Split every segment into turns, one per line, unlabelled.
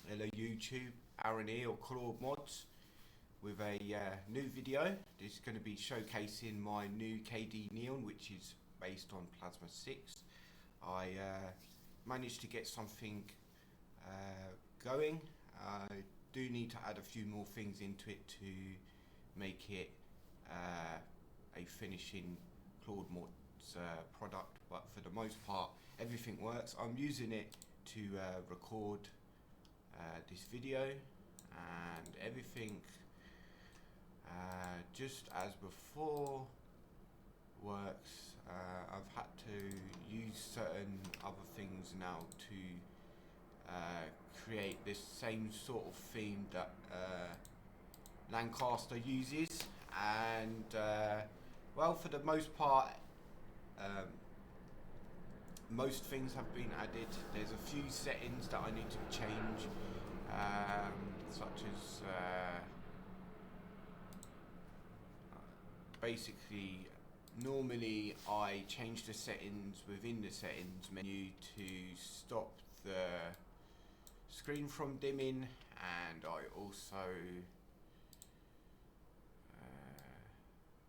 Hello YouTube, Aaron here, or claudemods, with a new video. This is going to be showcasing my new Kde Neon, which is based on Plasma 6. I managed to get something going. I do need to add a few more things into it to make it a finishing claudemods product, but for the most part everything works. I'm using it to record this video, and everything just as before works. I've had to use certain other things now to create this same sort of theme that Lancaster uses, and well, for the most part most things have been added. There's a few settings that I need to change, such as basically normally I change the settings within the settings menu to stop the screen from dimming, and I also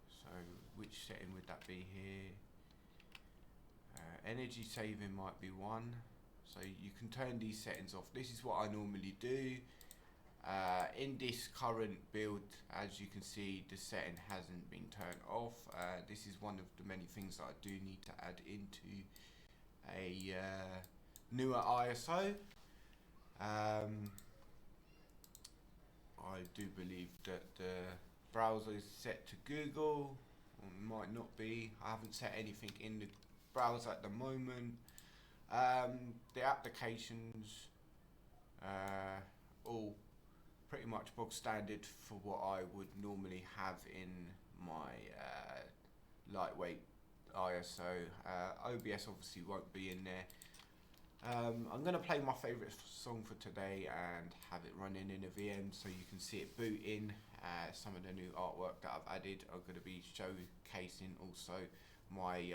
so which setting would that be here? Energy saving might be one, so you can turn these settings off. This is what I normally do. In this current build, as you can see, the setting hasn't been turned off. This is one of the many things that I do need to add into a newer ISO. I do believe that the browser is set to Google, or it might not be. I haven't set anything in the browser at the moment. The applications all pretty much bog standard for what I would normally have in my lightweight ISO. OBS obviously won't be in there. I'm going to play my favourite song for today and have it running in a VM so you can see it boot in. Some of the new artwork that I've added. I'm going to be showcasing also my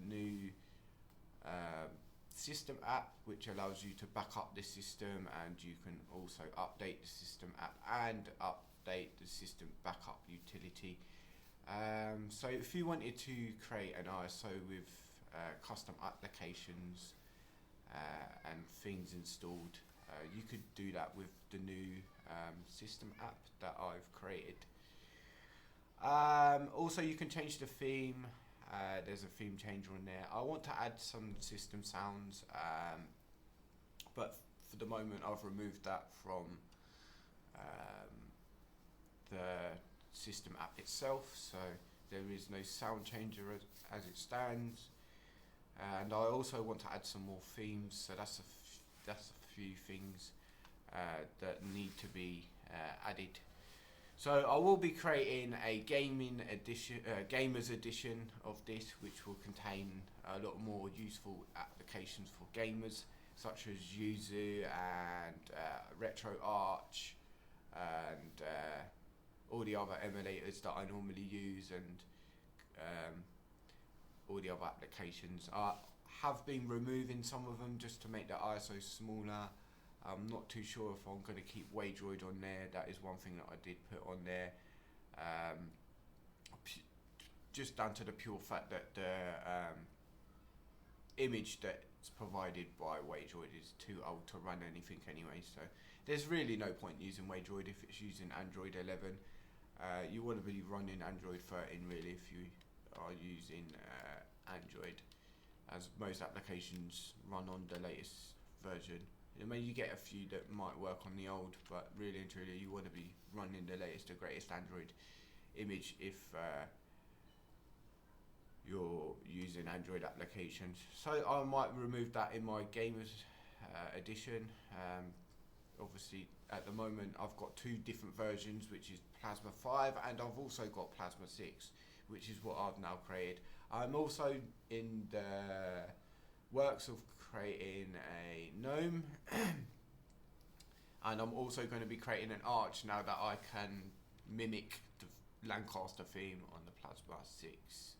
new system app, which allows you to back up the system, and you can also update the system app and update the system backup utility. So if you wanted to create an ISO with custom applications and things installed, you could do that with the new system app that I've created. Also, you can change the theme. There's a theme changer on there. I want to add some system sounds, but for the moment I've removed that from the system app itself, so there is no sound changer as it stands. And I also want to add some more themes, so that's a few things that need to be added. So I will be creating a gaming edition, gamers edition of this, which will contain a lot more useful applications for gamers, such as Yuzu and RetroArch and all the other emulators that I normally use, and all the other applications. I have been removing some of them just to make the ISO smaller. I'm not too sure if I'm going to keep Waydroid on there. That is one thing that I did put on there, just down to the pure fact that the image that's provided by Waydroid is too old to run anything anyway, so there's really no point using Waydroid if it's using Android 11. You want to be running Android 13 really if you are using Android, as most applications run on the latest version. I mean, you get a few that might work on the old, but really and truly you want to be running the latest and greatest Android image if you're using Android applications. So I might remove that in my gamers edition. Obviously at the moment I've got two different versions, which is Plasma 5 and I've also got Plasma 6, which is what I've now created. I'm also in the works of creating a gnome and I'm also going to be creating an arch now that I can mimic the Lancaster theme on the Plasma 6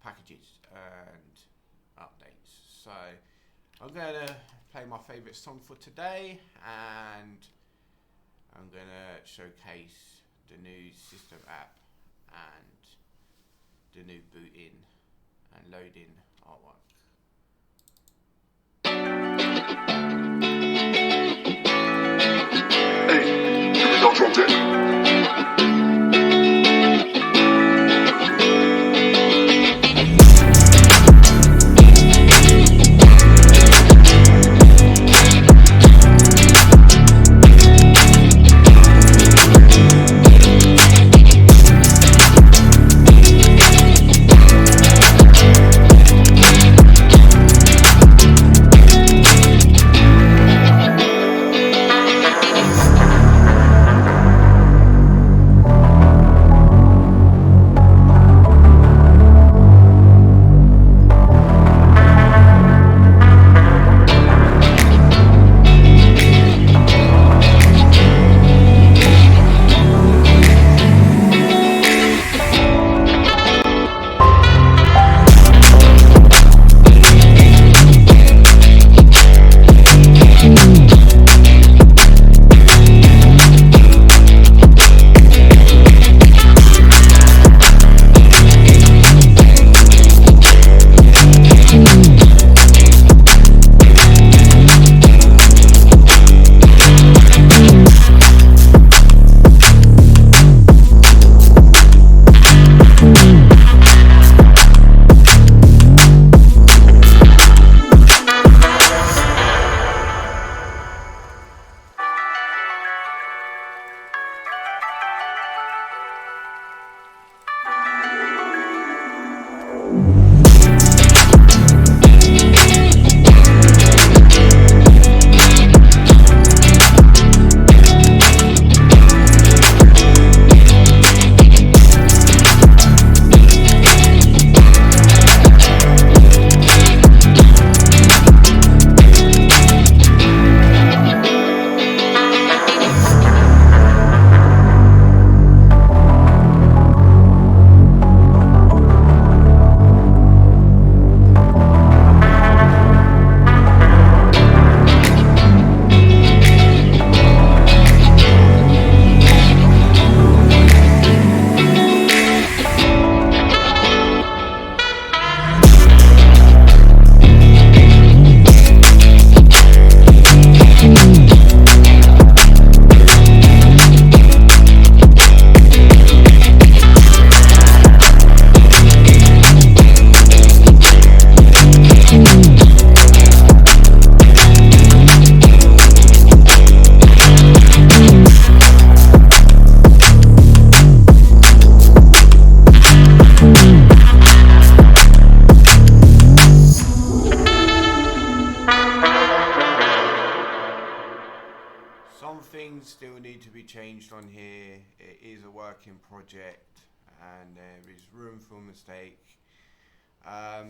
packages and updates. So I'm gonna play my favourite song for today, and I'm gonna showcase the new system app and the new boot-in and loading artwork.
Hey, here we go, drop that.
Some things still need to be changed on here. It is a working project and there is room for mistake. I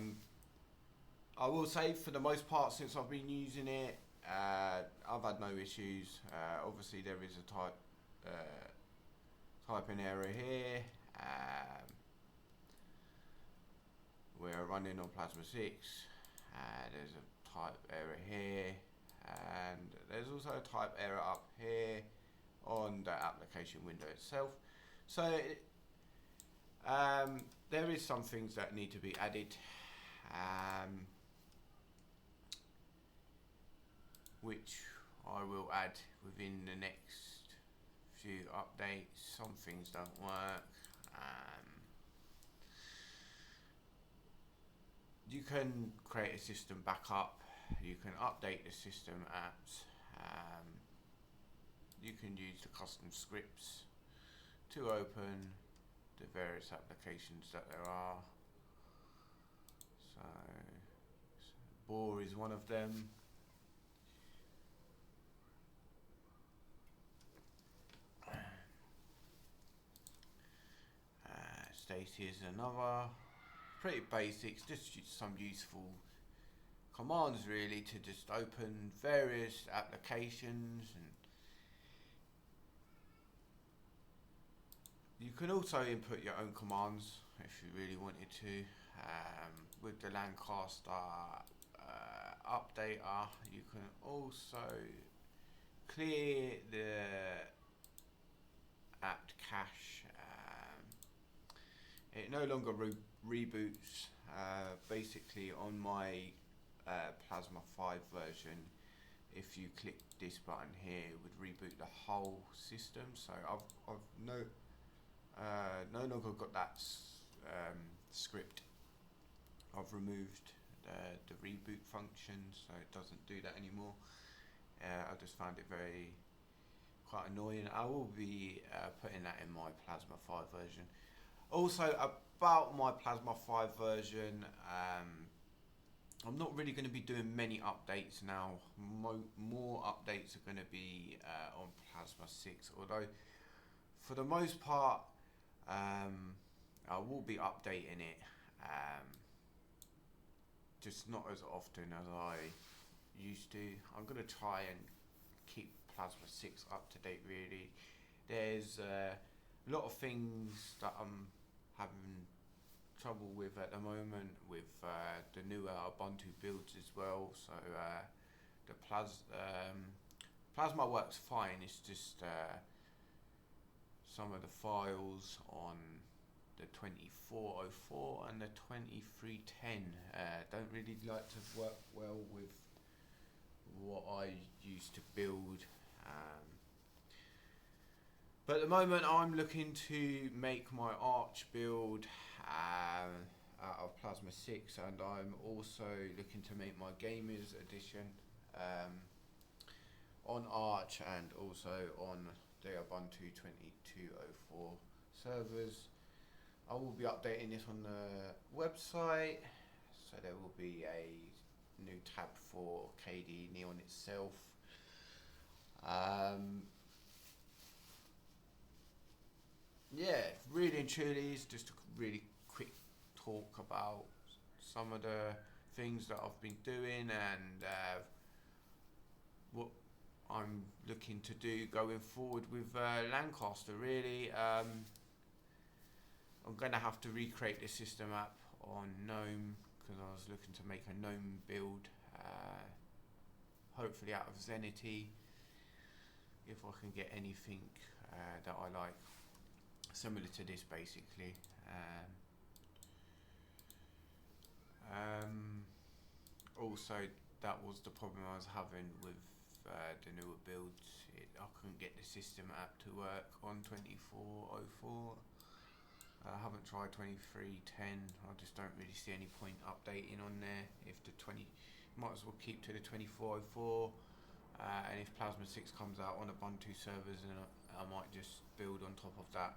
will say for the most part since I've been using it, I've had no issues. Obviously there is a typing error here. We're running on Plasma 6. There's a type error here. And there's also a type error up here on the application window itself. So there is some things that need to be added, which I will add within the next few updates. Some things don't work. You can create a system backup. You can update the system apps. You can use the custom scripts to open the various applications that there are. So Bohr is one of them. Stacy is another. Pretty basics, just some useful commands really to just open various applications. And you can also input your own commands if you really wanted to. With the Lancaster updater, you can also clear the apt cache. It no longer reboots. Basically, on my Plasma 5 version, if you click this button here, it would reboot the whole system. So I've no longer got that script. I've removed the reboot function, so it doesn't do that anymore. I just found it quite annoying. I will be putting that in my Plasma 5 version. Also, about my Plasma 5 version, I'm not really going to be doing many updates now. More updates are going to be on Plasma 6, although for the most part I will be updating it, just not as often as I used to. I'm going to try and keep Plasma 6 up to date really. There's a lot of things that I'm having trouble with at the moment with the newer Ubuntu builds as well. So the Plasma works fine. It's just some of the files on the 2404 and the 2310 don't really like to work well with what I used to build. But at the moment I'm looking to make my Arch build out of Plasma 6, and I'm also looking to make my Gamers Edition on Arch and also on the Ubuntu 2204 servers. I will be updating this on the website, so there will be a new tab for Kde Neon itself. Yeah, really and truly, it's just a really quick talk about some of the things that I've been doing and what I'm looking to do going forward with Lancaster. Really, I'm going to have to recreate the system app on GNOME because I was looking to make a GNOME build, hopefully out of Zenity, if I can get anything that I like, similar to this basically. Also, that was the problem I was having with the newer builds. I couldn't get the system app to work on 2404. I haven't tried 2310. I just don't really see any point updating on there. If the might as well keep to the 2404. And if Plasma 6 comes out on Ubuntu servers, then I might just build on top of that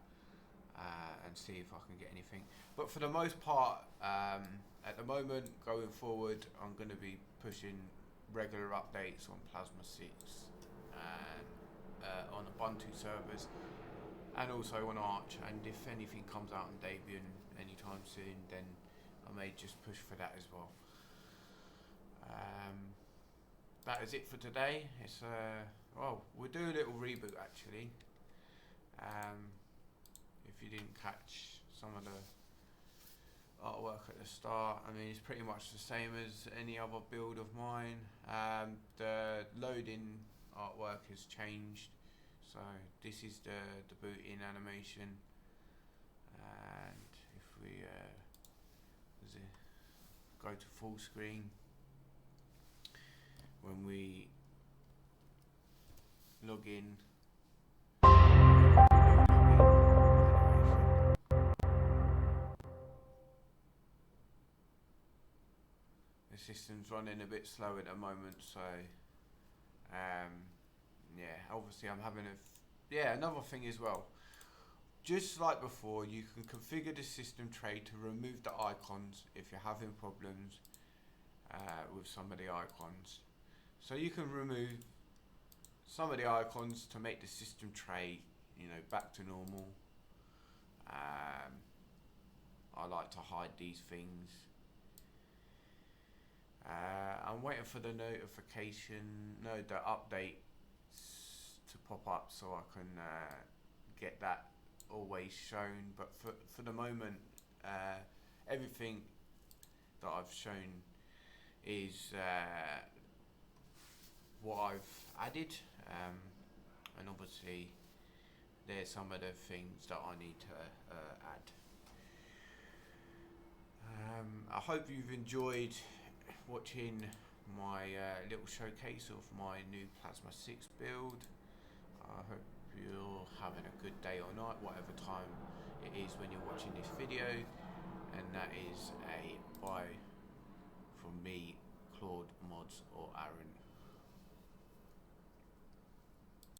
and see if I can get anything. But for the most part, at the moment, going forward, I'm going to be pushing regular updates on Plasma 6 and on Ubuntu servers, and also on Arch. And if anything comes out on Debian anytime soon, then I may just push for that as well. That is it for today. It's well, we'll do a little reboot actually. If you didn't catch some of the artwork at the start, I mean, it's pretty much the same as any other build of mine. The loading artwork has changed, so this is the boot-in animation, and if we go to full screen, when we log in, the system's running a bit slow at the moment, so yeah, obviously I'm having another thing as well. Just like before, you can configure the system tray to remove the icons if you're having problems with some of the icons. So you can remove some of the icons to make the system tray, back to normal. I like to hide these things. I'm waiting for the the updates to pop up so I can get that always shown. But for the moment, everything that I've shown is what I've added, and obviously there's some of the things that I need to add. I hope you've enjoyed watching my little showcase of my new Plasma 6 build. I hope you're having a good day or night, whatever time it is when you're watching this video, and that is a bye from me, Claude Mods or Aaron.